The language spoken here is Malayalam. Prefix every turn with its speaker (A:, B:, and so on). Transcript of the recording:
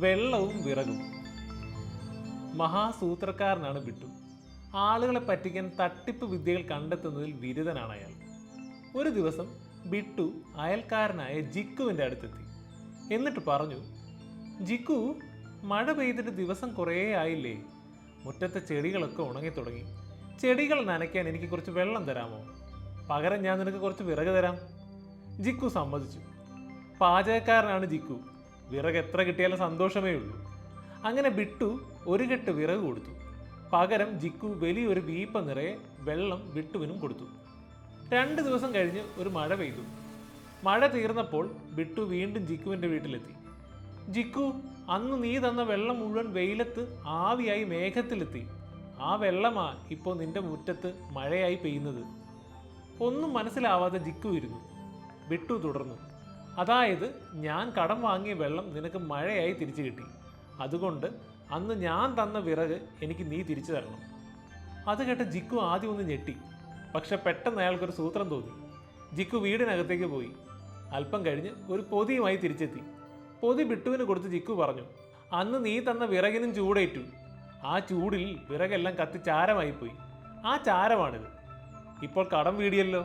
A: വെള്ളവും വിറകും. മഹാസൂത്രക്കാരനാണ് ബിട്ടു. ആളുകളെ പറ്റിക്കാൻ തട്ടിപ്പ് വിദ്യകൾ കണ്ടെത്തുന്നതിൽ ബിരുദനാണ് അയാൾ. ഒരു ദിവസം ബിട്ടു അയൽക്കാരനായ ജിക്കുവിൻ്റെ അടുത്തെത്തി. എന്നിട്ട് പറഞ്ഞു, ജിക്കു, മഴ പെയ്തിട്ട് ദിവസം കുറേ ആയില്ലേ? മുറ്റത്തെ ചെടികളൊക്കെ ഉണങ്ങി തുടങ്ങി. ചെടികൾ നനയ്ക്കാൻ എനിക്ക് കുറച്ച് വെള്ളം തരാമോ? പകരം ഞാൻ നിനക്ക് കുറച്ച് വിറക് തരാം. ജിക്കു സമ്മതിച്ചു. പാചകക്കാരനാണ് ജിക്കു. വിറക് എത്ര കിട്ടിയാലും സന്തോഷമേ ഉള്ളൂ. അങ്ങനെ ബിട്ടു ഒരു കെട്ട് വിറക് കൊടുത്തു. പകരം ജിക്കു വലിയൊരു വീപ്പ നിറയെ വെള്ളം ബിട്ടുവിനും കൊടുത്തു. 2 ദിവസം കഴിഞ്ഞ് ഒരു മഴ പെയ്തു. മഴ തീർന്നപ്പോൾ ബിട്ടു വീണ്ടും ജിക്കുവിൻ്റെ വീട്ടിലെത്തി. ജിക്കു, അന്ന് നീ തന്ന വെള്ളം മുഴുവൻ വെയിലത്ത് ആവിയായി മേഘത്തിലെത്തി. ആ വെള്ളമാ ഇപ്പോൾ നിന്റെ മുറ്റത്ത് മഴയായി പെയ്യുന്നത്. ഒന്നും മനസ്സിലാവാതെ ജിക്കു ഇരുന്നു. ബിട്ടു തുടർന്നു, അതായത് ഞാൻ കടം വാങ്ങിയ വെള്ളം നിനക്ക് മഴയായി തിരിച്ചു കിട്ടി. അതുകൊണ്ട് അന്ന് ഞാൻ തന്ന വിറക് എനിക്ക് നീ തിരിച്ചു തരണം. അത് കേട്ട ജിക്കു ആദ്യം ഒന്ന് ഞെട്ടി. പക്ഷെ പെട്ടെന്ന് അയാൾക്കൊരു സൂത്രം തോന്നി. ജിക്കു വീടിനകത്തേക്ക് പോയി. അല്പം കഴിഞ്ഞ് ഒരു പൊതിയുമായി തിരിച്ചെത്തി. പൊതി ബിട്ടുവിന് കൊടുത്ത് ജിക്കു പറഞ്ഞു, അന്ന് നീ തന്ന വിറകിനും ചൂടേറ്റു. ആ ചൂടിൽ വിറകെല്ലാം കത്തി ചാരമായിപ്പോയി. ആ ചാരമാണിത്. ഇപ്പോൾ കടം വീടിയല്ലോ.